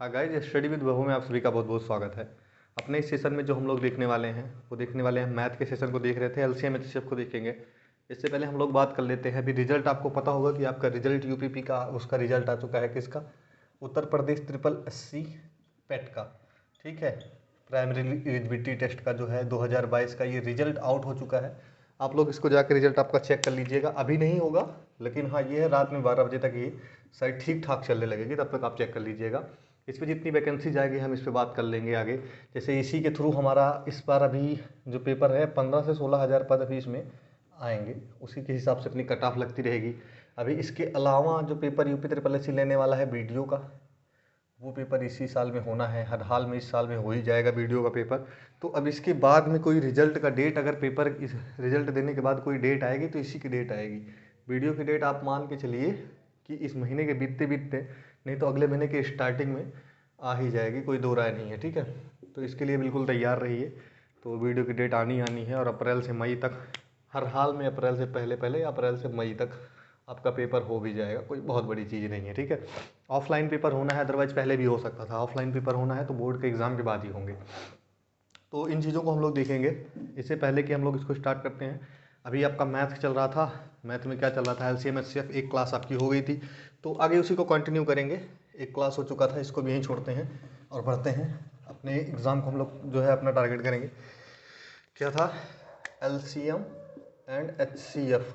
हाँ guys, study with वहू में आप सभी का बहुत बहुत स्वागत है। अपने इस सेशन में जो हम लोग देखने वाले हैं वो देखने वाले हैं मैथ के सेशन को देख रहे थे, एलसीएम एचसीएफ को देखेंगे। इससे पहले हम लोग बात कर लेते हैं। अभी रिजल्ट आपको पता होगा कि आपका रिजल्ट यूपीपी का उसका रिजल्ट आ चुका है। किसका? उत्तर प्रदेश ट्रिपल एससी पेट का। ठीक है, प्राइमरी एलिजिबिलिटी टेस्ट का जो है 2022 का ये रिजल्ट आउट हो चुका है। आप लोग इसको जाकर रिजल्ट आपका चेक कर लीजिएगा। अभी नहीं होगा, लेकिन हाँ ये है रात में 12 बजे तक ये शायद ठीक ठाक चलने लगेगी, तब तक आप चेक कर लीजिएगा। इस पर जितनी वैकेंसी जाएगी हम इस पर बात कर लेंगे आगे। जैसे इसी के थ्रू हमारा इस बार अभी जो पेपर है 15 से 16 हज़ार पद अभी इसमें आएंगे, उसी के हिसाब से अपनी कट ऑफ लगती रहेगी। अभी इसके अलावा जो पेपर यूपी ट्रिपल एससी लेने वाला है वीडियो का, वो पेपर इसी साल में होना है। हर हाल में इस साल में हो ही जाएगा वीडियो का पेपर। तो अब इसके बाद में कोई रिजल्ट का डेट, अगर पेपर इस रिजल्ट देने के बाद कोई डेट आएगी तो इसी की डेट आएगी। वीडियो की डेट आप मान के चलिए कि इस महीने के बीतते बीतते, नहीं तो अगले महीने के स्टार्टिंग में आ ही जाएगी, कोई दो राय नहीं है। ठीक है, तो इसके लिए बिल्कुल तैयार रहिए। तो वीडियो की डेट आनी है और अप्रैल से मई तक, हर हाल में अप्रैल से पहले पहले या अप्रैल से मई तक आपका पेपर हो भी जाएगा। कोई बहुत बड़ी चीज़ नहीं है। ठीक है, ऑफलाइन पेपर होना है, अदरवाइज पहले भी हो सकता था। ऑफलाइन पेपर होना है तो बोर्ड के एग्ज़ाम के बाद ही होंगे। तो इन चीज़ों को हम लोग देखेंगे। इससे पहले कि हम लोग इसको स्टार्ट करते हैं, अभी आपका मैथ चल रहा था। मैथ में क्या चल रहा था? एलसीएम एचसीएफ एक क्लास आपकी हो गई थी, तो आगे उसी को कंटिन्यू करेंगे। एक क्लास हो चुका था, इसको भी यहीं छोड़ते हैं और बढ़ते हैं अपने एग्ज़ाम को। हम लोग जो है अपना टारगेट करेंगे। क्या था? LCM and HCF.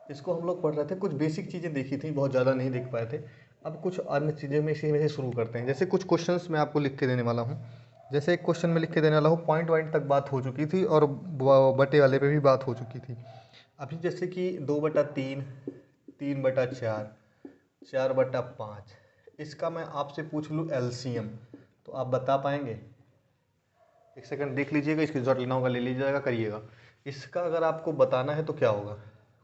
इसको हम लोग पढ़ रहे थे, कुछ बेसिक चीज़ें देखी थी, बहुत ज़्यादा नहीं देख पाए थे। अब कुछ अन्य चीज़ें में इसी में से शुरू करते हैं। जैसे कुछ क्वेश्चंस मैं आपको लिख के देने वाला हूँ। जैसे एक क्वेश्चन में लिख के देने वाला हूँ, पॉइंट वाइंट तक बात हो चुकी थी और बटे वाले पे भी बात हो चुकी थी। अभी जैसे कि 2/3, 3/4, 4/5, इसका मैं आपसे पूछ लूँ एलसीएम, तो आप बता पाएंगे? एक सेकंड देख लीजिएगा, इसकी रिजल्ट लेना होगा, ले लीजिएगा, करिएगा। इसका अगर आपको बताना है तो क्या होगा?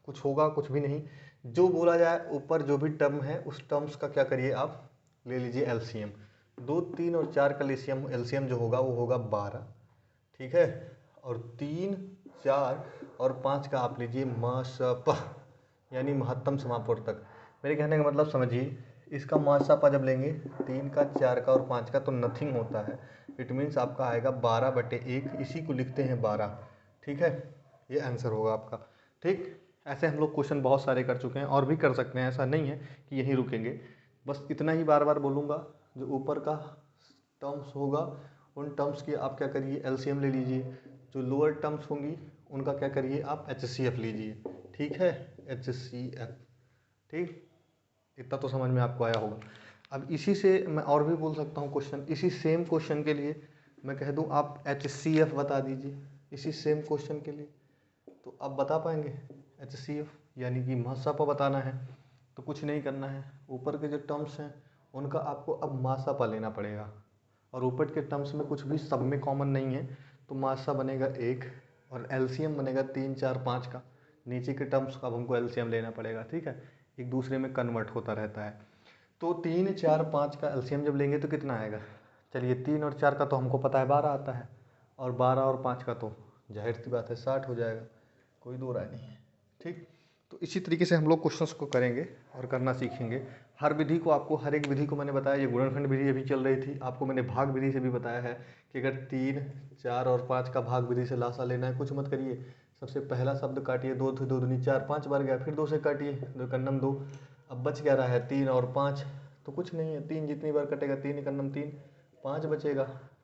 कुछ होगा? कुछ भी नहीं। जो बोला जाए ऊपर, जो भी टर्म है उस टर्म्स का क्या करिए आप, ले लीजिए एलसीएम। 2, 3 और 4 का एलसीएम जो होगा वो होगा 12। ठीक है, और 3, 4 और 5 का आप लीजिए मसप, यानी महत्तम समापवर्तक। मेरे कहने का मतलब समझिए, इसका मासापा जब लेंगे 3 का, 4 का और 5 का तो नथिंग होता है। इट मीन्स आपका आएगा 12/1, इसी को लिखते हैं 12। ठीक है, ये आंसर होगा आपका। ठीक, ऐसे हम लोग क्वेश्चन बहुत सारे कर चुके हैं और भी कर सकते हैं, ऐसा नहीं है कि यहीं रुकेंगे। बस इतना ही बार बार बोलूँगा, जो ऊपर का टर्म्स होगा उन टर्म्स की आप क्या करिए, एलसीएम ले लीजिए। जो लोअर टर्म्स होंगी उनका क्या करिए आप, एचसीएफ लीजिए। ठीक है, एचसीएफ। ठीक, इतना तो समझ में आपको आया होगा। अब इसी से मैं और भी बोल सकता हूँ क्वेश्चन, इसी सेम क्वेश्चन के लिए मैं कह दूँ आप एचसीएफ बता दीजिए, इसी सेम क्वेश्चन के लिए। तो आप बता पाएंगे एचसीएफ, यानी कि मासापा बताना है। तो कुछ नहीं करना है, ऊपर के जो टर्म्स हैं उनका आपको अब मासापा लेना पड़ेगा। और ऊपर के टर्म्स में कुछ भी सब में कॉमन नहीं है, तो मासा बनेगा 1 और एलसीएम बनेगा 3, 4, 5 का। नीचे के टर्म्स का अब हमको एलसीएम लेना पड़ेगा। ठीक है, एक दूसरे में कन्वर्ट होता रहता है। तो 3, 4, 5 का एलसीएम जब लेंगे तो कितना आएगा? चलिए 3 और 4 का तो हमको पता है 12 आता है, और 12 और 5 का तो जाहिर सी बात है 60 हो जाएगा, कोई दो राय नहीं है। ठीक, तो इसी तरीके से हम लोग क्वेश्चंस को करेंगे और करना सीखेंगे। हर विधि को आपको, हर एक विधि को मैंने बताया, ये गुणनखंड विधि अभी चल रही थी, आपको मैंने भाग विधि से भी बताया है कि अगर 3, 4 और 5 का भाग विधि से लासा लेना है, कुछ मत करिए। सबसे पहला शब्द काटिए, 2 × 2 = 4, 5 बार गया, फिर 2 से काटिए, 2 × 2। अब बच क्या रहा है 3 और 5, तो कुछ नहीं है, 3 जितनी बार कटेगा 3 × 3, 5 बचेगा,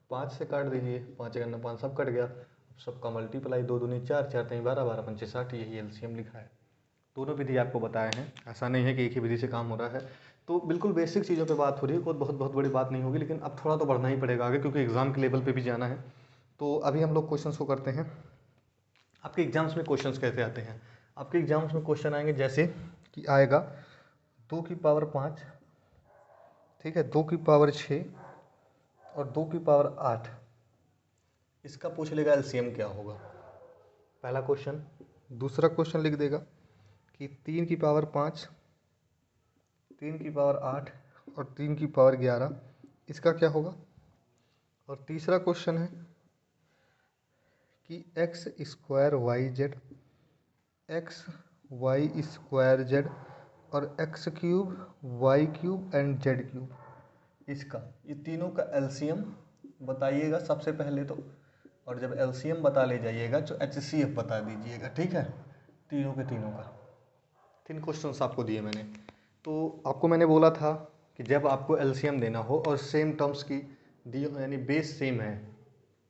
5 से काट दीजिए, 5 × 5 सब कट गया। सबका मल्टीप्लाई, 2 दूनी 4, 4 3 12, 12 पंचे 60, यही एलसीएम लिखा है। दोनों विधि आपको बताए हैं, ऐसा नहीं है कि एक ही विधि से काम हो रहा है। तो बिल्कुल बेसिक चीज़ों पे बात हो रही है, कोई बहुत बड़ी बात नहीं होगी, लेकिन अब थोड़ा तो बढ़ना ही पड़ेगा आगे, क्योंकि एग्ज़ाम के लेवल पे भी जाना है। तो अभी हम लोग क्वेश्चंस को करते हैं। आपके एग्जाम्स में क्वेश्चंस कैसे आते हैं? आपके एग्जाम्स में क्वेश्चन आएंगे जैसे कि आएगा 2⁵, ठीक है, 2⁵ और 2⁵8, इसका पूछ लेगा एलसीएम क्या होगा, पहला क्वेश्चन। दूसरा क्वेश्चन लिख देगा कि 3⁵5, 3⁵8 और 3⁵11, इसका क्या होगा। और तीसरा क्वेश्चन है कि x² y² z और x³ y³ एंड z³ इसका, ये तीनों का एलसीएम बताइएगा सबसे पहले तो, और जब एलसीएम बता ले जाइएगा तो एचसीएफ बता दीजिएगा, ठीक है। तीनों के तीनों का 3 क्वेश्चंस आपको दिए मैंने। तो आपको मैंने बोला था कि जब आपको एलसीएम देना हो और सेम टर्म्स की दी यानी बेस सेम है,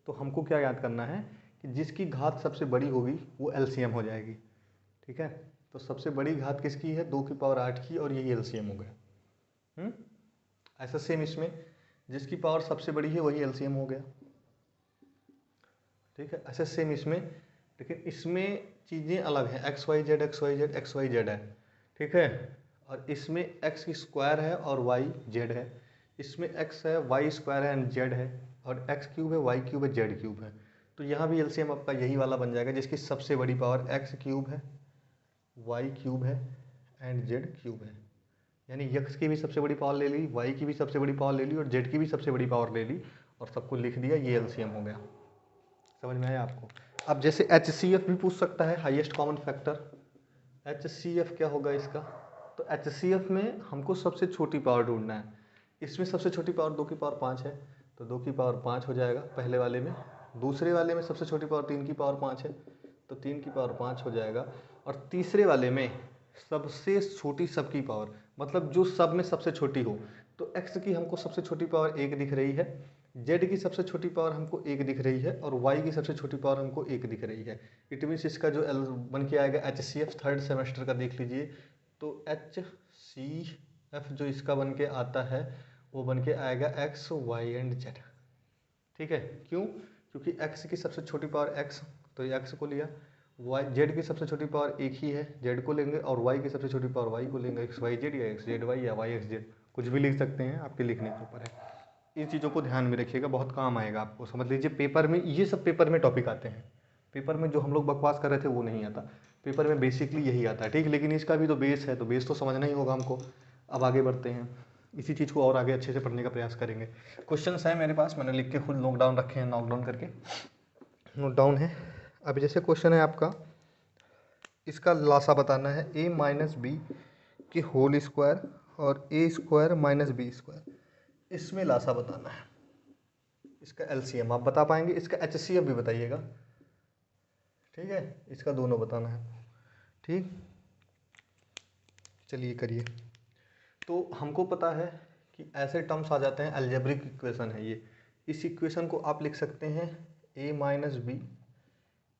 तो हमको क्या याद करना है कि जिसकी घात सबसे बड़ी होगी वो एलसीएम हो जाएगी, ठीक है। तो सबसे बड़ी घात किसकी है, 2 की पावर 8 की, और यही एलसीएम हो गया। ऐसा सेम इसमें जिसकी पावर सबसे बड़ी है वही एलसीएम हो गया, ठीक है। ऐसे सेम इसमें, लेकिन इसमें चीज़ें अलग हैं, X Y Z X Y Z X Y Z है, ठीक है। और इसमें एक्स की स्क्वायर है और वाई जेड है, इसमें एक्स है वाई स्क्वायर है एंड जेड है, और एक्स क्यूब है वाई क्यूब है जेड क्यूब है। तो यहाँ भी एलसीएम आपका यही वाला बन जाएगा जिसकी सबसे बड़ी पावर एक्स क्यूब है, वाई क्यूब है एंड जेड क्यूब है। यानी एक्स की भी सबसे बड़ी पावर ले ली, वाई की भी सबसे बड़ी पावर ले ली और जेड की भी सबसे बड़ी पावर ले ली और सबको लिख दिया, ये एलसीएम हो गया। समझ में आया आपको। अब जैसे एच सी एफ भी पूछ सकता है, highest common factor. H C F क्या होगा इसका, तो एच सी एफ में हमको सबसे छोटी पावर ढूंढना है। इसमें सबसे छोटी पावर 2 की पावर 5 है, तो 2 की पावर 5 हो जाएगा पहले वाले में। दूसरे वाले में सबसे छोटी पावर 3 की पावर 5 है, तो 3 की पावर 5 हो जाएगा। और तीसरे वाले में सबसे छोटी सबकी पावर, मतलब जो सब में सबसे छोटी हो, तो x की हमको सबसे छोटी पावर 1 दिख रही है, z की सबसे छोटी पावर हमको 1 दिख रही है, और y की सबसे छोटी पावर हमको 1 दिख रही है। इट मीन्स इसका जो एल बन के आएगा H C F, third semester का देख लीजिए, तो एच सी एफ जो इसका बन के आता है वो बन के आएगा एक्स वाई एंड जेड, ठीक है। क्यों, क्योंकि x की सबसे छोटी पावर x, तो ये x को लिया। वाई जेड की सबसे छोटी पावर एक ही है, जेड को लेंगे, और वाई की सबसे छोटी पावर वाई को लेंगे, एक्स वाई जेड या एक्स जेड वाई या वाई एक्स जेड, कुछ भी लिख सकते हैं, आपके लिखने के ऊपर है। इन चीज़ों को ध्यान में रखिएगा, बहुत काम आएगा आपको। समझ लीजिए पेपर में ये सब पेपर में टॉपिक आते हैं, पेपर में जो हम लोग बकवास कर रहे थे वो नहीं आता, पेपर में बेसिकली यही आता है, ठीक। लेकिन इसका भी तो बेस है, तो बेस तो समझना ही होगा हमको। अब आगे बढ़ते हैं, इसी चीज़ को और आगे अच्छे से पढ़ने का प्रयास करेंगे। क्वेश्चंस हैं मेरे पास, मैंने लिख के खुद नोट डाउन रखे हैं, नोट डाउन करके नोट डाउन है। अभी जैसे क्वेश्चन है आपका, इसका लासा बताना है a माइनस बी की होल स्क्वायर और a square minus B square, इसमें लासा बताना है। इसका एलसीएम आप बता पाएंगे, इसका एचसीएफ भी बताइएगा, ठीक है। इसका दोनों बताना है, ठीक। चलिए करिए। तो हमको पता है कि ऐसे टर्म्स आ जाते हैं, अलजेब्रिक इक्वेशन है ये। इस इक्वेशन को आप लिख सकते हैं a minus B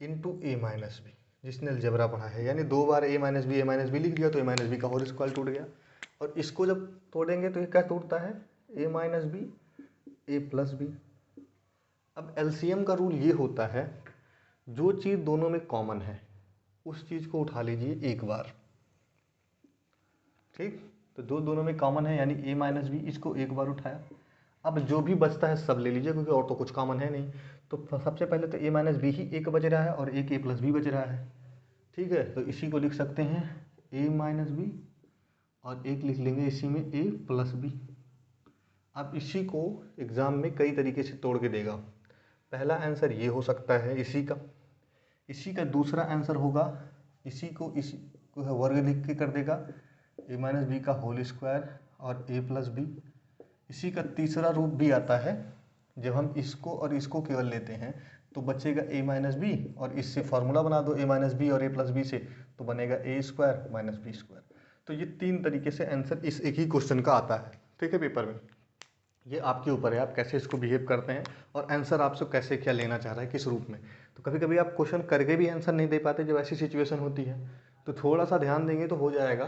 into A minus B, जिसने अलजेब्रा पढ़ा है, यानी 2 बार a माइनस बी लिख दिया तो a माइनस बी का होल स्क्वायर टूट गया। और इसको जब तोड़ेंगे तो ये क्या टूटता है, a minus B A plus B. अब एलसीएम का रूल ये होता है, जो चीज़ दोनों में कॉमन है उस चीज़ को उठा लीजिए एक बार, ठीक। तो जो दोनों में कॉमन है यानी a माइनस बी, इसको एक बार उठाया। अब जो भी बचता है सब ले लीजिए, क्योंकि और तो कुछ कॉमन है नहीं। तो सबसे पहले तो a माइनस बी ही एक बच रहा है और एक a प्लस बी बच रहा है, ठीक है। तो इसी को लिख सकते हैं a माइनस बी, और एक लिख लेंगे इसी में a प्लस बी। अब इसी को एग्ज़ाम में कई तरीके से तोड़ के देगा। पहला आंसर ये हो सकता है इसी का दूसरा आंसर होगा इसी को वर्ग लिख के कर देगा a माइनस बी का होल स्क्वायर और a प्लस बी। इसी का तीसरा रूप भी आता है, जब हम इसको और इसको केवल लेते हैं तो बचेगा a माइनस बी, और इससे फार्मूला बना दो a माइनस बी और a प्लस बी से, तो बनेगा a square minus B square. तो ये 3 तरीके से आंसर इस एक ही क्वेश्चन का आता है, ठीक है। पेपर में ये आपके ऊपर है, आप कैसे इसको बिहेव करते हैं और आंसर आपसे कैसे क्या लेना चाह रहा है, किस रूप में। तो कभी कभी आप क्वेश्चन करके भी आंसर नहीं दे पाते जब ऐसी सिचुएशन होती है, तो थोड़ा सा ध्यान देंगे तो हो जाएगा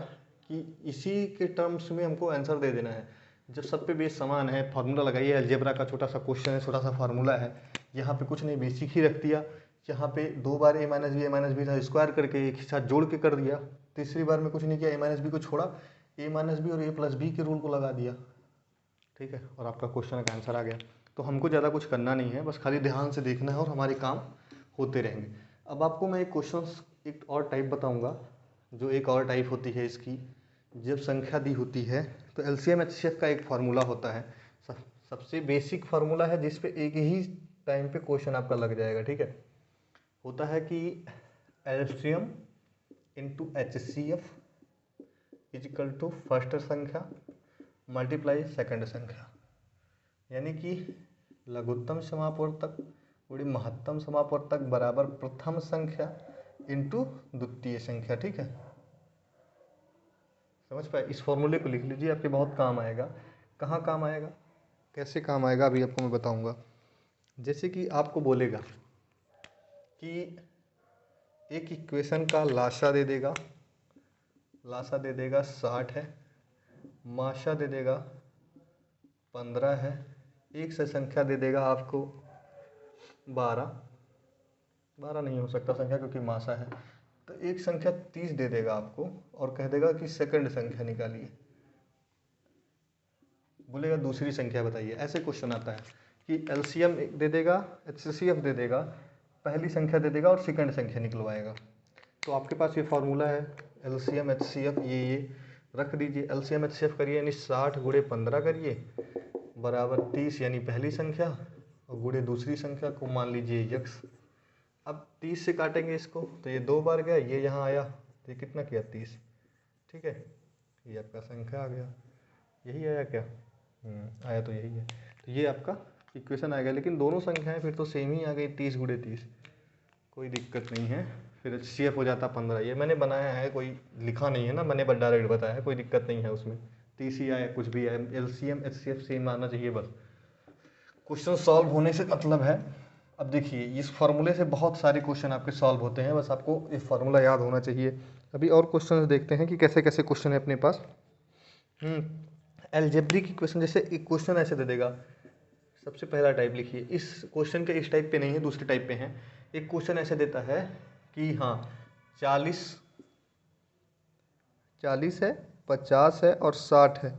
कि इसी के टर्म्स में हमको आंसर दे देना है। जब सब पे बेस समान है, फार्मूला लगाइए, अलजेब्रा का छोटा सा क्वेश्चन है, छोटा सा फार्मूला है, यहाँ पे कुछ नहीं बेसिक ही रख दिया। यहाँ पे 2 बार a माइनस बी था, स्क्वायर करके एक साथ जोड़ के कर दिया। तीसरी बार में कुछ नहीं किया, a माइनस बी को छोड़ा, a माइनस बी और a प्लस बी के रूल को लगा दिया, ठीक है, और आपका क्वेश्चन का आंसर आ गया। तो हमको ज़्यादा कुछ करना नहीं है, बस खाली ध्यान से देखना है और हमारे काम होते रहेंगे। अब आपको मैं एक क्वेश्चन एक और टाइप बताऊंगा, जो एक और टाइप होती है इसकी, जब संख्या दी होती है तो एलसीएम एचसीएफ का एक फार्मूला होता है, सबसे बेसिक फार्मूला है, जिस पे एक ही टाइम पे क्वेश्चन आपका लग जाएगा, ठीक है। होता है कि LCM into HCF is equal to first संख्या मल्टीप्लाई सेकंड संख्या, यानी कि लघुत्तम समापवर्तक गुणे महत्तम समापवर्तक बराबर प्रथम संख्या इंटू द्वितीय संख्या। ठीक है, समझ पाए? इस फॉर्मूले को लिख लीजिए, आपके बहुत काम आएगा। कहाँ काम आएगा, कैसे काम आएगा, अभी आपको मैं बताऊंगा। जैसे कि आपको बोलेगा कि एक इक्वेशन का लाशा दे देगा, 60 है, माशा दे देगा 15 है, एक से संख्या दे देगा आपको 12 नहीं हो सकता संख्या क्योंकि माशा है, तो एक संख्या 30 दे देगा आपको और कह देगा कि सेकंड संख्या निकालिए। बोलेगा दूसरी संख्या बताइए। ऐसे क्वेश्चन आता है कि एलसीएम दे देगा, एचसीएफ दे देगा, पहली संख्या दे देगा और सेकंड संख्या निकलवाएगा। तो आपके पास ये फार्मूला है, एलसीएम एचसीएफ ये रख दीजिए। एलसीएम एचसीएफ करिए यानी 60 गुणे 15 करिए बराबर 30 यानी पहली संख्या और गुणे दूसरी संख्या को मान लीजिए यक्स। अब 30 से काटेंगे इसको तो ये 2 बार गया, ये यहाँ आया तो ये कितना किया 30। ठीक है, ये आपका संख्या आ गया। यही आया क्या? आया तो यही है। तो ये आपका इक्वेशन आ गया, लेकिन दोनों संख्याएं फिर तो सेम ही आ गई, 30 गुणे 30, कोई दिक्कत नहीं है। फिर एचसीएफ हो जाता 15। ये मैंने बनाया है, कोई लिखा नहीं है ना, मैंने बस डायरेक्ट बताया है, कोई दिक्कत नहीं है उसमें। 30 ही आया कुछ भी आया, एलसीएम एचसीएफ सेम आना चाहिए बस। क्वेश्चन सॉल्व होने से मतलब है। अब देखिए इस फार्मूले से बहुत सारे क्वेश्चन आपके सॉल्व होते हैं, बस आपको ये फार्मूला याद होना चाहिए। अभी और क्वेश्चन देखते हैं कि कैसे कैसे क्वेश्चन है अपने पास। अलजेब्रिक इक्वेशन, जैसे एक क्वेश्चन ऐसे दे देगा, सबसे पहला टाइप लिखिए। इस क्वेश्चन के इस टाइप पे नहीं है, दूसरे टाइप पे है। एक क्वेश्चन ऐसे देता है कि हाँ 40 है, 50 है और 60 है।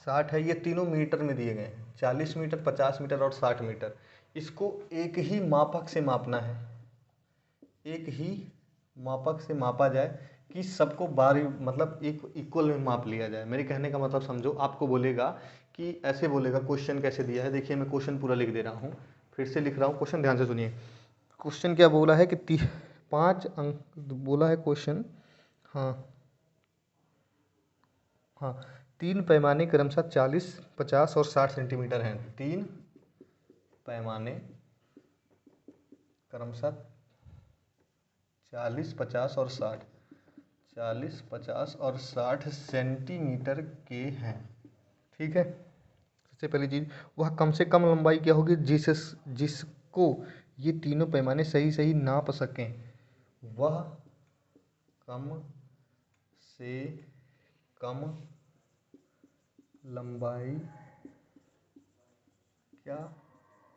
60 है, ये तीनों मीटर में दिए गए हैं, 40 मीटर, 50 मीटर और 60 मीटर। इसको एक ही मापक से मापना है, एक ही मापक से मापा जाए कि सबको बारी मतलब एक इक्वल में माप लिया जाए। मेरे कहने का मतलब समझो, आपको बोलेगा कि ऐसे बोलेगा, क्वेश्चन कैसे दिया है देखिए, मैं क्वेश्चन पूरा लिख दे रहा हूँ, फिर से लिख रहा हूँ, क्वेश्चन ध्यान से सुनिए। क्वेश्चन क्या बोला है कि 5 अंक बोला है क्वेश्चन। हाँ, 3 पैमाने क्रमशः 40, 50 और 60 सेंटीमीटर हैं। 3 पैमाने क्रमशः 40, 50 और 60, 40, 50 और 60 सेंटीमीटर के हैं। ठीक है, सबसे पहली चीज़, वह कम से कम लंबाई क्या होगी जिसको ये तीनों पैमाने सही सही नाप सकें। वह कम से कम लंबाई क्या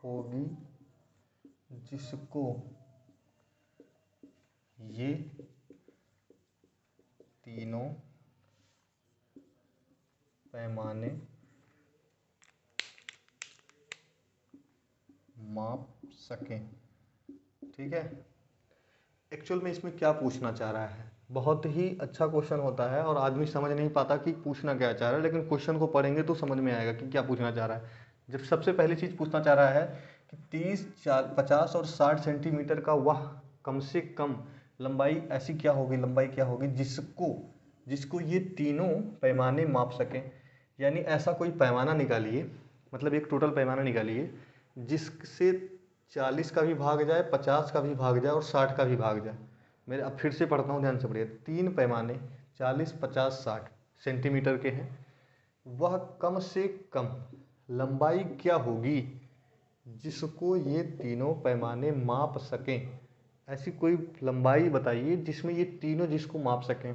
होगी जिसको ये तीनों पैमाने माप सकें। ठीक है, एक्चुअल में इसमें क्या पूछना चाह रहा है, बहुत ही अच्छा क्वेश्चन होता है और आदमी समझ नहीं पाता कि पूछना क्या चाह रहा है, लेकिन क्वेश्चन को पढ़ेंगे तो समझ में आएगा कि क्या पूछना चाह रहा है। जब सबसे पहली चीज़ पूछना चाह रहा है कि 30, 50 और 60 सेंटीमीटर का वह कम से कम लंबाई ऐसी क्या होगी, लंबाई क्या होगी जिसको ये तीनों पैमाने माप सकें। यानी ऐसा कोई पैमाना निकालिए, मतलब एक टोटल पैमाना निकालिए जिससे 40 का भी भाग जाए, 50 का भी भाग जाए और 60 का भी भाग जाए। मेरे अब फिर से पढ़ता हूँ, ध्यान से पढ़िए। 3 पैमाने 40, 50, 60 सेंटीमीटर के हैं। वह कम से कम लंबाई क्या होगी जिसको ये तीनों पैमाने माप सकें। ऐसी कोई लंबाई बताइए जिसमें ये तीनों जिसको माप सकें।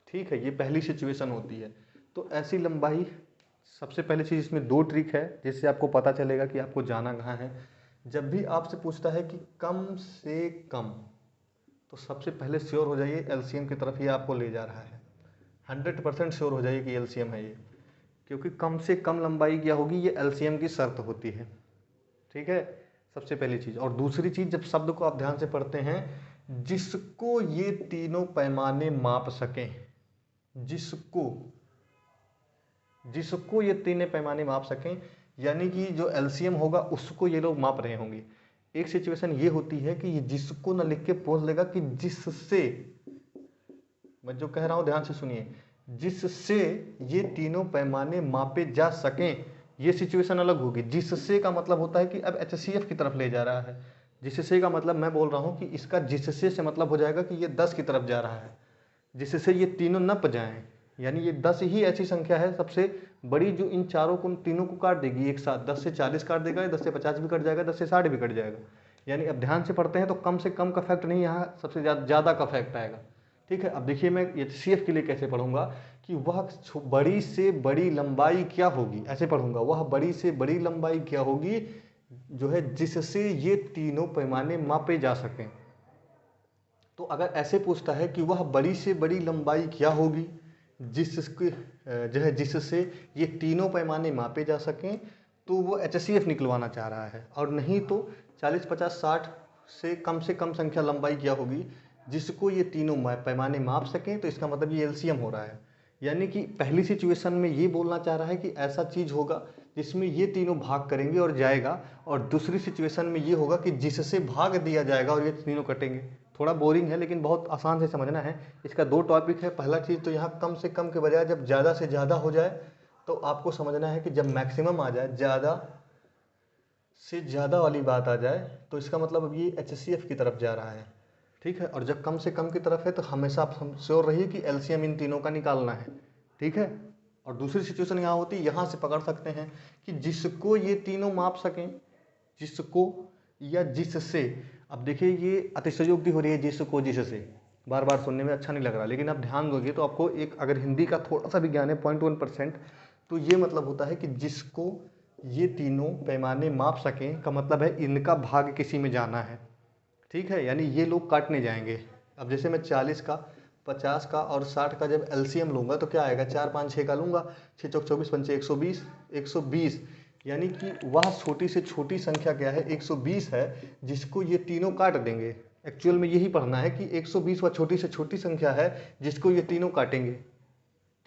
ठीक है, ये पहली सिचुएशन होती है। तो ऐसी लंबाई, सबसे पहली चीज़ इसमें 2 ट्रिक है जिससे आपको पता चलेगा कि आपको जाना कहाँ है। जब भी आपसे पूछता है कि कम से कम, तो सबसे पहले श्योर हो जाइए एलसीएम की तरफ ये आपको ले जा रहा है। 100% श्योर हो जाइए कि एलसीएम है ये, क्योंकि कम से कम लंबाई क्या होगी ये एलसीएम की शर्त होती है। ठीक है, सबसे पहली चीज़। और दूसरी चीज़, जब शब्द को आप ध्यान से पढ़ते हैं, जिसको ये तीनों पैमाने माप सकें, जिसको ये तीनों पैमाने माप सकें, यानी कि जो एलसीएम होगा उसको ये लोग माप रहे होंगे। एक सिचुएशन ये होती है कि ये जिसको ना लिख के पूछ लेगा कि जिससे, मैं जो कह रहा हूं ध्यान से सुनिए, जिससे ये तीनों पैमाने मापे जा सकें, ये सिचुएशन अलग होगी। जिससे का मतलब होता है कि अब HCF की तरफ ले जा रहा है। जिससे का मतलब मैं बोल रहा हूँ कि इसका जिससे से मतलब हो जाएगा कि ये 10 की तरफ जा रहा है, जिससे ये तीनों नप जाएं। यानी ये 10 ही ऐसी संख्या है सबसे बड़ी जो इन चारों को, तीनों को काट देगी एक साथ। 10 से 40 काट देगा, 10 से 50 भी कट जाएगा, 10 से 60 भी कट जाएगा। यानी अब ध्यान से पढ़ते हैं तो कम से कम का फैक्ट नहीं, यहाँ सबसे ज़्यादा का फैक्ट आएगा। ठीक है, अब देखिए मैं HCF के लिए कैसे पढ़ूंगा कि वह बड़ी से बड़ी लंबाई क्या होगी, ऐसे पढ़ूंगा। वह बड़ी से बड़ी लंबाई क्या होगी जो है जिससे ये तीनों पैमाने मापे जा सकें। तो अगर ऐसे पूछता है कि वह बड़ी से बड़ी लंबाई क्या होगी जिसके जो है जिससे ये तीनों पैमाने मापे जा सकें, तो वो HCF निकलवाना चाह रहा है। और नहीं तो 40, 50, 60 से कम संख्या लंबाई क्या होगी जिसको ये तीनों पैमाने माप सकें, तो इसका मतलब ये LCM हो रहा है। यानी कि पहली सिचुएशन में ये बोलना चाह रहा है कि ऐसा चीज़ होगा जिसमें ये तीनों भाग करेंगे और जाएगा, और दूसरी सिचुएशन में ये होगा कि जिससे भाग दिया जाएगा और ये तीनों कटेंगे। थोड़ा बोरिंग है लेकिन बहुत आसान से समझना है। इसका 2 टॉपिक है। पहला चीज़ तो यहाँ कम से कम के बजाय जब ज़्यादा से ज़्यादा हो जाए तो आपको समझना है कि जब मैक्सिमम आ जाए, ज़्यादा से ज़्यादा वाली बात आ जाए, तो इसका मतलब अब ये HCF की तरफ जा रहा है। ठीक है, और जब कम से कम की तरफ है तो हमेशा आप श्योर रहिए कि LCM इन तीनों का निकालना है। ठीक है, और दूसरी सिचुएशन यहाँ होती है, यहाँ से पकड़ सकते हैं कि जिसको ये तीनों माप सकें, जिसको या जिससे। अब देखिए ये अतिशयोक्ति हो रही है, जिसको जिससे, बार बार सुनने में अच्छा नहीं लग रहा, लेकिन आप ध्यान दोगे तो आपको एक अगर हिंदी का थोड़ा सा भी ज्ञान है 0.1%, तो ये मतलब होता है कि जिसको ये तीनों पैमाने माप सकें का मतलब है इनका भाग किसी में जाना है। ठीक है, यानी ये लोग काटने जाएंगे। अब जैसे मैं 40 का, 50 का और 60 का जब LCM लूँगा तो क्या आएगा, 4, 5, 6 का लूँगा, 6 चौक 24, 5 120, 120। यानी कि वह छोटी से छोटी संख्या क्या है, 120 है, जिसको ये तीनों काट देंगे। एक्चुअल में यही पढ़ना है कि 120 वह छोटी से छोटी संख्या है जिसको ये तीनों काटेंगे।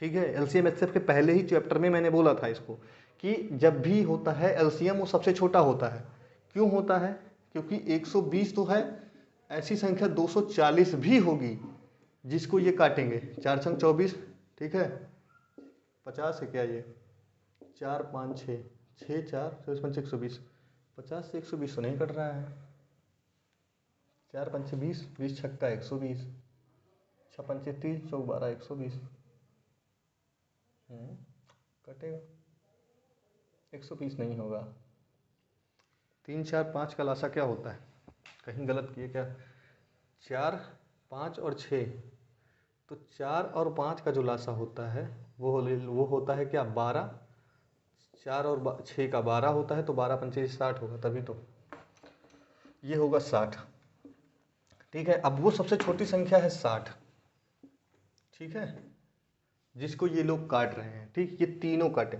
ठीक है, LCM HCF के पहले ही चैप्टर में मैंने बोला था इसको कि जब भी होता है LCM वो सबसे छोटा होता है। क्यों होता है, क्योंकि 120 तो है, ऐसी संख्या 240 भी होगी जिसको ये काटेंगे। 4 छंग 24, ठीक है, 50 है क्या ये, 4, 5, 6, 6, 4, 24, 5, 120, 50 से 120 तो नहीं कट रहा है। 4, 5, 20, 20 छक्का 120, 6, 5, 30, 4, 12, 120, कटेगा, 120 नहीं होगा। 3, 4, 5 का लासा क्या होता है, कहीं गलत किए क्या, 4, 5 और 6, तो 4 और 5 का जो लासा होता है वो होता है क्या, 12। 4 और 6 का 12 होता है, तो 12 पंचे 60 होगा, तभी तो ये होगा 60। ठीक है, अब वो सबसे छोटी संख्या है 60। ठीक है, जिसको ये लोग काट रहे हैं। ठीक, ये तीनों काटे,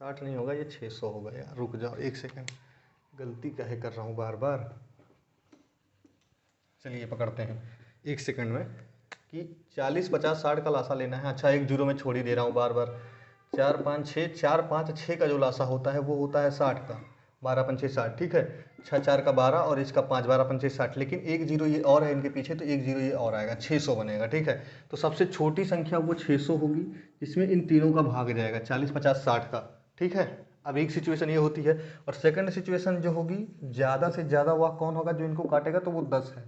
60 नहीं होगा, ये 600 होगा। यार रुक जाओ एक सेकंड, गलती काहे कर रहा हूँ बार बार। चलिए पकड़ते हैं एक सेकंड में कि 40, 50, 60 का लासा लेना है। अच्छा, एक जीरो में छोड़ ही दे रहा हूँ बार बार। 4, 5, 6, 4, 5, 6 का जो लासा होता है वो होता है 60 का, 12 पंचे 60। ठीक है, 6, 4 का 12 और इसका 5, 12 पंचे 60, लेकिन एक जीरो ये और है इनके पीछे, तो एक जीरो ये और आएगा, 600 बनेगा। ठीक है, तो सबसे छोटी संख्या वो 600 होगी जिसमें इन तीनों का भाग जाएगा, 40, 50, 60 का। ठीक है, अब एक सिचुएशन ये होती है, और सेकंड सिचुएशन जो होगी, ज़्यादा से ज़्यादा वह कौन होगा जो इनको काटेगा, तो वो 10 है।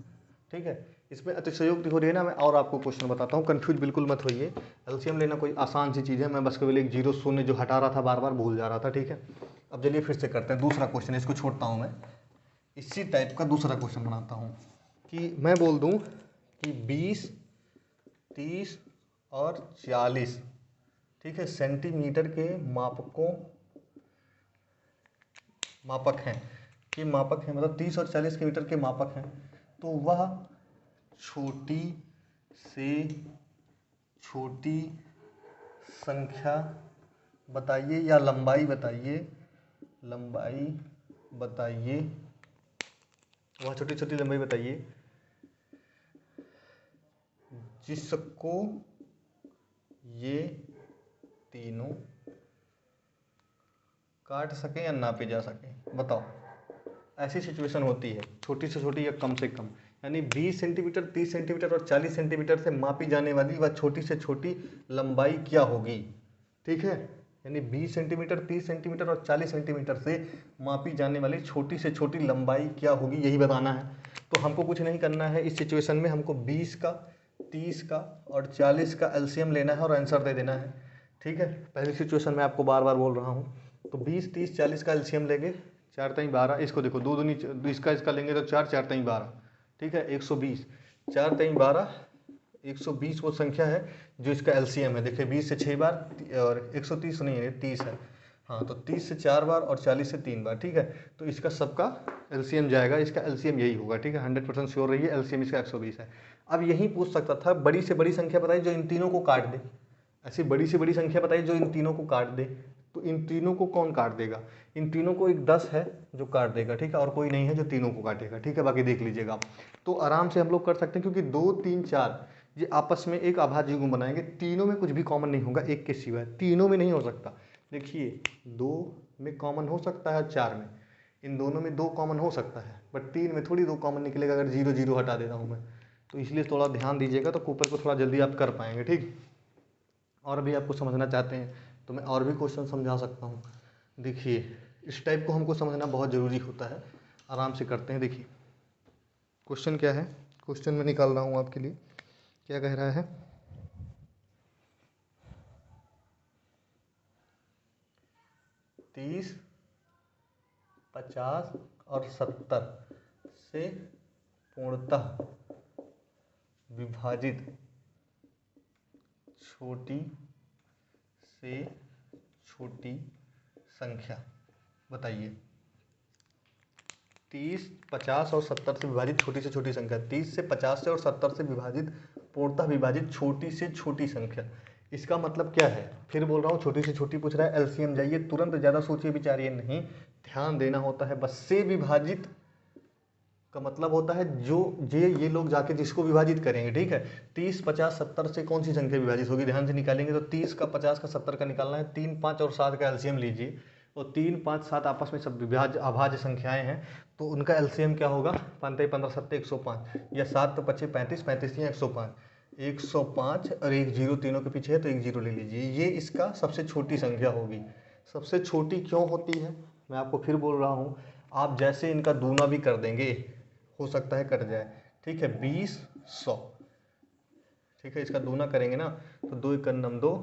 ठीक है, इसमें अतिशयोक्ति हो रही है ना। मैं और आपको क्वेश्चन बताता हूँ, कंफ्यूज बिल्कुल मत होइए। LCM लेना कोई आसान सी चीज़ है, मैं बस केवल एक जीरो शून्य जो हटा रहा था बार बार भूल जा रहा था। ठीक है, अब चलिए फिर से करते हैं दूसरा क्वेश्चन, इसको छोड़ता हूँ मैं, इसी टाइप का दूसरा क्वेश्चन बनाता हूँ कि मैं बोल दूँ कि 20, 30 और 40, ठीक है, सेंटीमीटर के मापक हैं, कि मापक हैं, मतलब 30 और 40 के मीटर के मापक हैं, तो वह छोटी से छोटी संख्या बताइए, या लंबाई बताइए, वह छोटी छोटी लंबाई बताइए जिसको ये तीनों काट सकें या नापे जा सकें। बताओ, ऐसी सिचुएशन होती है, छोटी से छोटी या कम से कम, यानी 20 सेंटीमीटर, 30 सेंटीमीटर और 40 सेंटीमीटर से मापी जाने वाली वह छोटी से छोटी लंबाई क्या होगी। ठीक है, यानी 20 सेंटीमीटर, 30 सेंटीमीटर और 40 सेंटीमीटर से मापी जाने वाली छोटी से छोटी लंबाई क्या होगी, यही बताना है। तो हमको कुछ नहीं करना है इस सिचुएशन में, हमको 20 का, 30 का और 40 का एलसीएम लेना है और आंसर दे देना है। ठीक है, पहली सिचुएशन में आपको बार बार बोल रहा हूँ। तो 20, 30, 40 का एलसीएम लेंगे, 4 3 12, इसको देखो 2 दूनी, इसका लेंगे तो 4 4 3 12, ठीक है 120, 4 3 12, 120 वो संख्या है जो इसका एलसीएम है। देखिए 20 से 6 बार और 130 नहीं है, 30 है। हाँ, तो 30 से 4 बार और 40 से 3 बार, ठीक है। तो इसका सबका एलसीएम जाएगा, इसका एलसीएम यही होगा, ठीक है। 100% श्योर रहिए, एलसीएम इसका 120 है। अब यही पूछ सकता था बड़ी से बड़ी संख्या बताइए जो इन तीनों को काट दे। ऐसी बड़ी से बड़ी संख्या बताइए जो इन तीनों को काट दे। तो इन तीनों को कौन काट देगा? इन तीनों को एक 10 है जो काट देगा, ठीक है, और कोई नहीं है जो तीनों को काटेगा, ठीक है। बाकी देख लीजिएगा आप। तो आराम से हम लोग कर सकते हैं, क्योंकि 2 3 4 ये आपस में एक अभाज्य गुण बनाएंगे। तीनों में कुछ भी कॉमन नहीं होगा, एक के सिवाय। तीनों में नहीं हो सकता। देखिए 2 में कॉमन हो सकता है, 4 में, इन दोनों में 2 कॉमन हो सकता है, बट 3 में थोड़ी 2 कॉमन निकलेगा अगर 0 0 हटा देता हूँ मैं। तो इसलिए थोड़ा ध्यान दीजिएगा, तो कूपर को थोड़ा जल्दी आप कर पाएंगे, ठीक। और भी आपको समझना चाहते हैं तो मैं और भी क्वेश्चन समझा सकता हूँ। देखिए इस टाइप को हमको समझना बहुत ज़रूरी होता है। आराम से करते हैं। देखिए क्वेश्चन क्या है, क्वेश्चन में निकाल रहा हूँ आपके लिए। क्या कह रहा है? 30, 50 और 70 से पूर्णतः विभाजित छोटी से छोटी संख्या बताइए। 30, 50 और 70 से विभाजित छोटी से छोटी संख्या। 30 से 50 से और 70 से विभाजित पूर्णतः विभाजित छोटी से छोटी संख्या। इसका मतलब क्या है? फिर बोल रहा हूँ, छोटी से छोटी पूछ रहा है, एलसीएम जाइए तुरंत, ज़्यादा सोचिए विचारिए नहीं, ध्यान देना होता है। बस से विभाजित का मतलब होता है जो ये लोग जाके जिसको विभाजित करेंगे, ठीक है। 30, 50, 70 से कौन सी संख्या विभाजित होगी, ध्यान से निकालेंगे। तो 30 का, 50 का, 70 का निकालना है। 3, 5 और 7 का एलसीएम लीजिए। और 3, 5, 7 आपस में सब अभाज्य संख्याएं हैं, तो उनका एलसीएम क्या होगा? 5 15 7 105, या 7 5 35 35 या 105, 105 और एक जीरो तीनों के पीछे है तो एक जीरो ले लीजिए। ये इसका सबसे छोटी संख्या होगी। सबसे छोटी क्यों होती है मैं आपको फिर बोल रहा हूँ, आप जैसे इनका दूना भी कर देंगे हो सकता है कट जाए, ठीक है। 20 100, ठीक है, इसका दूना करेंगे ना तो 2 1 9 2,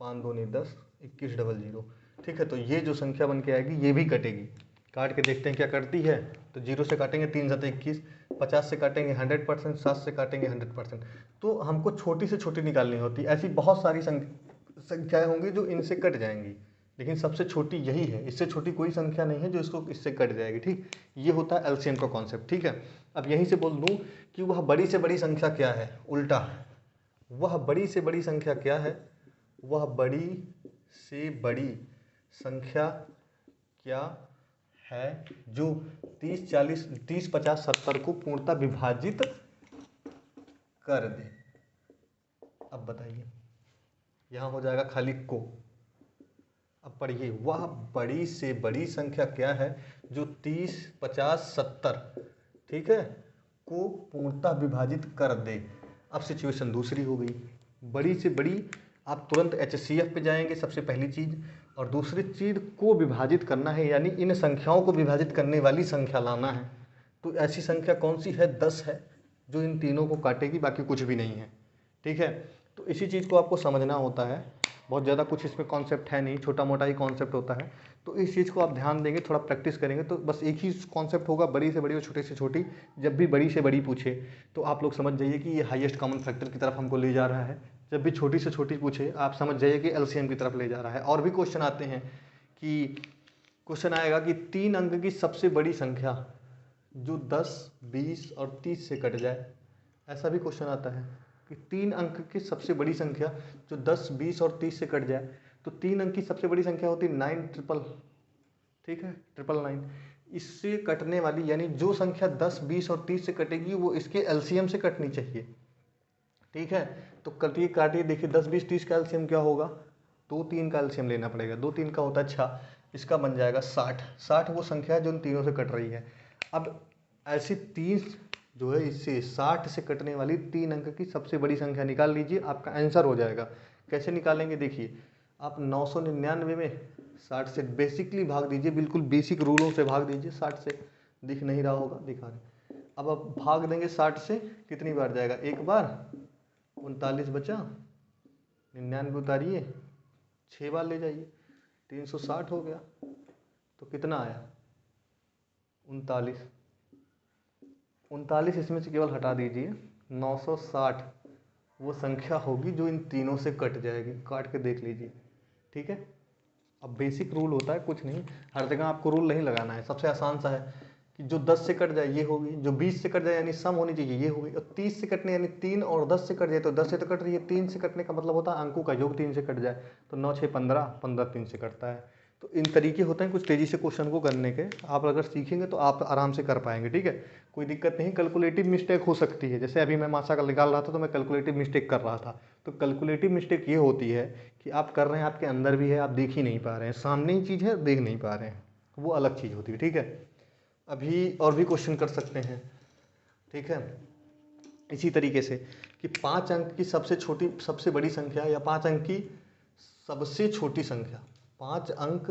5 2 10, 21 00, ठीक है। तो ये जो संख्या बन के आएगी ये भी कटेगी। काट के देखते हैं क्या करती है। तो 0 से काटेंगे 3 7 21, 50 से काटेंगे 100%, 7 से काटेंगे 100%। तो हमको छोटी से छोटी निकालनी होती है। ऐसी बहुत सारी संख्याएं होंगी जो इनसे कट जाएंगी, लेकिन सबसे छोटी यही है। इससे छोटी कोई संख्या नहीं है जो इसको इससे कट जाएगी, ठीक। ये होता है एलसीएम का कॉन्सेप्ट, ठीक है। अब यहीं से बोल दूं कि वह बड़ी से बड़ी संख्या क्या है, उल्टा, वह बड़ी से बड़ी संख्या क्या है, वह बड़ी से बड़ी संख्या क्या है जो 30 40 30 50 70 को पूर्णतः विभाजित कर दे। अब बताइए, यहाँ हो जाएगा खाली को। अब पढ़िए, वह बड़ी से बड़ी संख्या क्या है जो 30 50 70, ठीक है, को पूर्णतः विभाजित कर दे। अब सिचुएशन दूसरी हो गई। बड़ी से बड़ी, आप तुरंत एचसीएफ पे जाएंगे सबसे पहली चीज़, और दूसरी चीज़ को विभाजित करना है, यानी इन संख्याओं को विभाजित करने वाली संख्या लाना है। तो ऐसी संख्या कौन सी है? 10 है, जो इन तीनों को काटेगी, बाकी कुछ भी नहीं है, ठीक है। तो इसी चीज़ को आपको समझना होता है। बहुत ज़्यादा कुछ इसमें कॉन्सेप्ट है नहीं, छोटा मोटा ही कॉन्सेप्ट होता है। तो इस चीज़ को आप ध्यान देंगे, थोड़ा प्रैक्टिस करेंगे तो बस एक ही कॉन्सेप्ट होगा, बड़ी से बड़ी और छोटी से छोटी। जब भी बड़ी से बड़ी पूछे तो आप लोग समझ जाइए कि ये हाईएस्ट कॉमन फैक्टर की तरफ हमको ले जा रहा है। जब भी छोटी से छोटी पूछे आप समझ जाइए कि एलसीएम की तरफ ले जा रहा है। और भी क्वेश्चन आते हैं कि क्वेश्चन आएगा कि 3 अंक की सबसे बड़ी संख्या जो 10 20 और 30 से कट जाए। ऐसा भी क्वेश्चन आता है कि 3 अंक की सबसे बड़ी संख्या जो 10 20 और 30 से कट जाए। तो 3 अंक की सबसे बड़ी संख्या होती है 9 ट्रिपल, ठीक है, 999। इससे कटने वाली, यानी जो संख्या 10 20 और 30 से कटेगी वो इसके एलसीएम से कटनी चाहिए, ठीक है। तो कटिए काटिए, देखिए 10 20 30 का एलसीएम क्या होगा? 2 3 का एलसीएम लेना पड़ेगा। 2 3 का होता है 6, इसका बन जाएगा 60। 60 वो संख्या है जो इन तीनों से कट रही है। अब ऐसी 30 जो है, इससे 60 से कटने वाली 3 अंक की सबसे बड़ी संख्या निकाल लीजिए, आपका आंसर हो जाएगा। कैसे निकालेंगे देखिए, आप 999 में 60 से बेसिकली भाग दीजिए, बिल्कुल बेसिक रूलों से भाग दीजिए। 60 से दिख नहीं रहा होगा, दिखा रहे। अब आप भाग देंगे 60 से, कितनी बार जाएगा? एक बार। 39 बचा, 99 उतारिए, 6 बार ले जाइए, 360 हो गया। तो कितना आया? 39। 39 इसमें से केवल हटा दीजिए। 960 वो संख्या होगी जो इन तीनों से कट जाएगी। काट के देख लीजिए, ठीक है। अब बेसिक रूल होता है, कुछ नहीं, हर जगह आपको रूल नहीं लगाना है। सबसे आसान सा है कि जो 10 से कट जाए ये होगी, जो 20 से कट जाए यानी सम होनी चाहिए ये होगी, और 30 से कटने यानी 3 और 10 से कट जाए तो 10 से तो कट रही है, 3 से कटने का मतलब होता है अंकों का योग 3 से कट जाए, तो 9 6 15, 15 3 से कटता है। तो इन तरीके होते हैं कुछ तेज़ी से क्वेश्चन को करने के। आप अगर सीखेंगे तो आप आराम से कर पाएंगे, ठीक है। कोई दिक्कत नहीं। कैलकुलेटिव मिस्टेक हो सकती है, जैसे अभी मैं मासा का निकाल रहा था तो मैं कैलकुलेटिव मिस्टेक कर रहा था। तो कैलकुलेटिव मिस्टेक ये होती है कि आप कर रहे हैं, आपके अंदर भी है, आप देख ही नहीं पा रहे हैं, सामने ही चीज़ है, देख नहीं पा रहे हैं, वो अलग चीज़ होती है, ठीक है। अभी और भी क्वेश्चन कर सकते हैं, ठीक है, इसी तरीके से कि 5 अंक की सबसे छोटी सबसे बड़ी संख्या या 5 अंक की सबसे छोटी संख्या, 5 अंक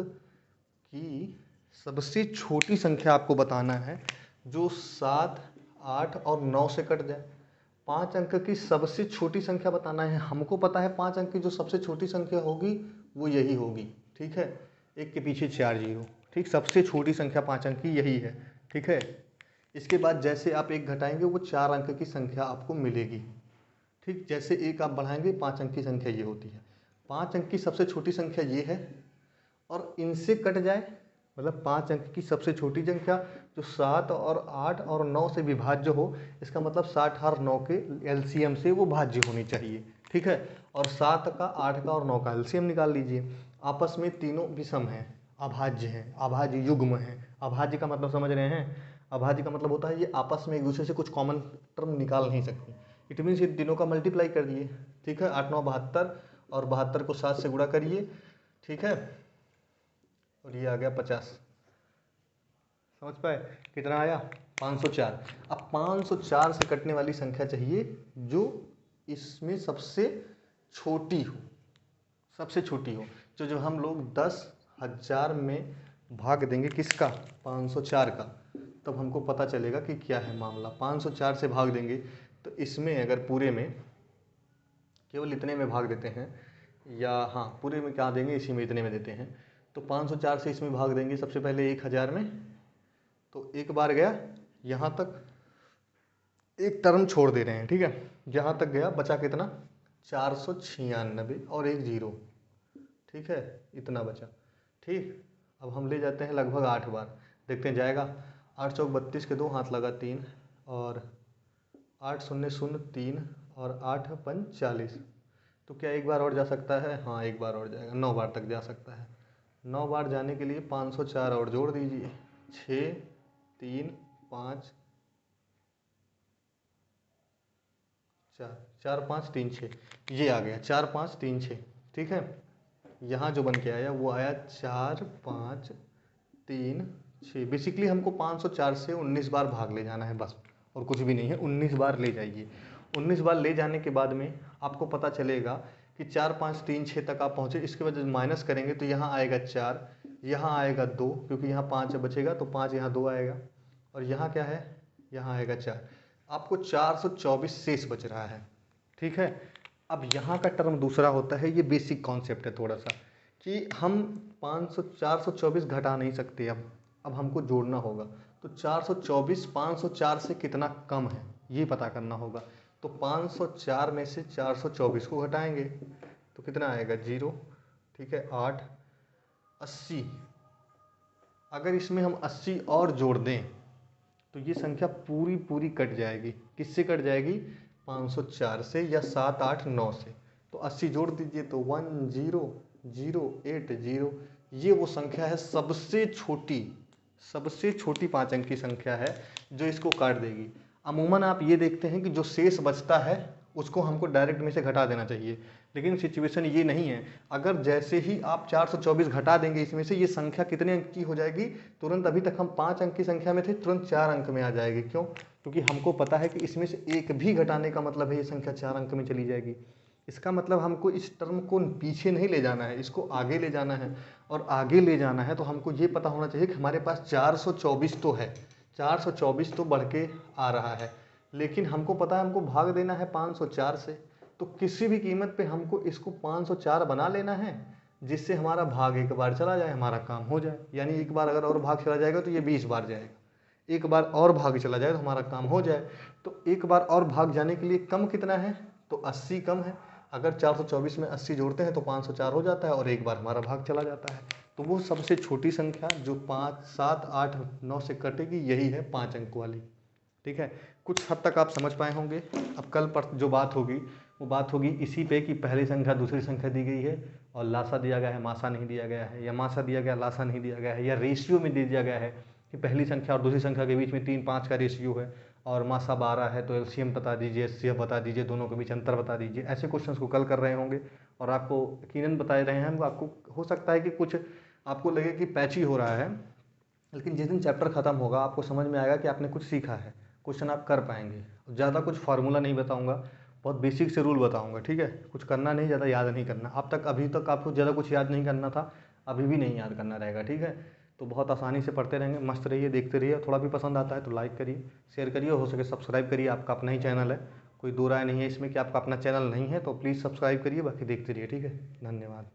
की सबसे छोटी संख्या आपको बताना है जो 7 8 और 9 से कट जाए। 5 अंक की सबसे छोटी संख्या बताना है। हमको पता है 5 अंक की जो सबसे छोटी संख्या होगी वो यही होगी, ठीक है। एक के पीछे 4 जीरो, ठीक। सबसे छोटी संख्या 5 अंक की यही है, ठीक है। इसके बाद जैसे आप एक घटाएंगे वो 4 अंक की संख्या आपको मिलेगी, ठीक। जैसे एक आप बढ़ाएंगे 5 अंक की संख्या ये होती है। 5 अंक की सबसे छोटी संख्या ये है, और इनसे कट जाए मतलब 5 अंक की सबसे छोटी संख्या जो 7 और 8 और 9 से विभाज्य हो, इसका मतलब 60 और 9 के एलसीएम से वो भाज्य होनी चाहिए, ठीक है। और 7 का 8 का और 9 का एलसीएम निकाल लीजिए। आपस में तीनों विषम हैं, अभाज्य हैं, अभाज्य युग्म हैं। अभाज्य का मतलब समझ रहे हैं? अभाज्य का मतलब होता है ये आपस में एक दूसरे से कुछ कॉमन टर्म निकाल नहीं सकती। इट मीन्स ये तीनों का मल्टीप्लाई कर दिए, ठीक है। 8 9 72, और 72 को 7 से गुणा करिए, ठीक है, और ये आ गया 50। समझ पाए कितना आया? 504। अब 504 से कटने वाली संख्या चाहिए जो इसमें सबसे छोटी हो, सबसे छोटी हो। जो हम लोग 10,000 में भाग देंगे किसका? 504 का, तब हमको पता चलेगा कि क्या है मामला। 504 से भाग देंगे तो इसमें अगर पूरे में केवल इतने में भाग देते हैं, या हाँ पूरे में क्या देंगे, इसी में इतने में देते हैं, तो 504 से इसमें भाग देंगे सबसे पहले 1000 में, तो एक बार गया यहाँ तक, एक टर्म छोड़ दे रहे हैं, ठीक है। यहाँ तक गया, बचा कितना? 496 और एक जीरो, ठीक है, इतना बचा, ठीक। अब हम ले जाते हैं लगभग 8 बार, देखते हैं जाएगा। 8 चौक 32 के 2 हाथ लगा 3, और 8 शून्य शून्य 3, और 8 पंच 40। तो क्या एक बार और जा सकता है? हाँ एक बार और जाएगा, 9 बार तक जा सकता है। 9 बार जाने के लिए 504 और जोड़ दीजिए, 6 3 5 4, 4 5 3 6, ये आ गया 4 5 3 6, ठीक है। यहाँ जो बन के आया वो आया 4 5 3 6। बेसिकली हमको 504 से 19 बार भाग ले जाना है बस, और कुछ भी नहीं है। 19 बार ले जाइए। 19 बार ले जाने के बाद में आपको पता चलेगा कि 4 5 3 6 तक आप पहुँचे। इसके बाद माइनस करेंगे तो यहाँ आएगा 4, यहाँ आएगा 2, क्योंकि यहाँ 5 बचेगा तो 5, यहाँ 2 आएगा, और यहाँ क्या है? यहाँ आएगा 4। आपको 424 शेष बच रहा है, ठीक है। अब यहाँ का टर्म दूसरा होता है, ये बेसिक कॉन्सेप्ट है थोड़ा सा, कि हम 424 घटा नहीं सकते। अब हमको जोड़ना होगा, तो 424 504 से कितना कम है ये पता करना होगा। तो 504 में से 424 को घटाएंगे तो कितना आएगा? 0, ठीक है। 8 80, अगर इसमें हम 80 और जोड़ दें तो ये संख्या पूरी पूरी कट जाएगी। किससे कट जाएगी? 504 से, या 7 8 9 से। तो 80 जोड़ दीजिए तो 10080, ये वो संख्या है सबसे छोटी 5 अंक की संख्या है जो इसको काट देगी। अमूमन आप ये देखते हैं कि जो शेष बचता है उसको हमको डायरेक्ट में से घटा देना चाहिए, लेकिन सिचुएशन ये नहीं है। अगर जैसे ही आप 424 घटा देंगे इसमें से, ये संख्या कितने अंक की हो जाएगी? तुरंत, अभी तक हम 5 अंक की संख्या में थे, तुरंत 4 अंक में आ जाएगी। क्यों? क्योंकि हमको पता है कि इसमें से एक भी घटाने का मतलब है ये संख्या 4 अंक में चली जाएगी। इसका मतलब हमको इस टर्म को पीछे नहीं ले जाना है, इसको आगे ले जाना है। और आगे ले जाना है तो हमको ये पता होना चाहिए कि हमारे पास 424 तो है, 424 तो बढ़ के आ रहा है, लेकिन हमको पता है हमको भाग देना है 504 से। तो किसी भी कीमत पे हमको इसको 504 बना लेना है, जिससे हमारा भाग एक बार चला जाए, हमारा काम हो जाए। यानी एक बार अगर और भाग चला जाएगा तो ये 20 बार जाएगा, एक बार और भाग चला जाए तो हमारा काम हो जाए। तो एक बार और भाग जाने के लिए कम कितना है, तो 80 कम है। अगर 424 में 80 जोड़ते हैं तो 504 हो जाता है और एक बार हमारा भाग चला जाता है। तो वो सबसे छोटी संख्या जो 5, 7, 8, 9 से कटेगी, यही है 5 अंक वाली। ठीक है, कुछ हद तक आप समझ पाए होंगे। अब कल पर जो बात होगी वो बात होगी इसी पे कि पहली संख्या दूसरी संख्या दी गई है और लासा दिया गया है, मासा नहीं दिया गया है, या मासा दिया गया लासा नहीं दिया गया है, या रेशियो में दे दिया गया है कि पहली संख्या और दूसरी संख्या के बीच में 3-5 का रेशियो है और मासा 12 है, तो एलसीएम बता दीजिए, एचसीएफ बता दीजिए, दोनों के बीच अंतर बता दीजिए। ऐसे क्वेश्चंस को कल कर रहे होंगे और आपको यकीनन बता रहे हैं। आपको हो सकता है कि कुछ आपको लगे कि पैची हो रहा है, लेकिन जिस दिन चैप्टर खत्म होगा आपको समझ में आएगा कि आपने कुछ सीखा है, क्वेश्चन आप कर पाएंगे। ज़्यादा कुछ फार्मूला नहीं बताऊंगा, बहुत बेसिक से रूल बताऊंगा। ठीक है, कुछ करना नहीं, ज़्यादा याद नहीं करना। अब तक अभी तक आपको ज़्यादा कुछ याद नहीं करना था, अभी भी नहीं याद करना रहेगा। ठीक है, तो बहुत आसानी से पढ़ते रहेंगे, मस्त रहिए, देखते रहिए। थोड़ा भी पसंद आता है तो लाइक करिए, शेयर करिए, हो सके सब्सक्राइब करिए। आपका अपना ही चैनल है, कोई दो राय नहीं है इसमें कि आपका अपना चैनल नहीं है, तो प्लीज़ सब्सक्राइब करिए, बाकी देखते रहिए। ठीक है, धन्यवाद।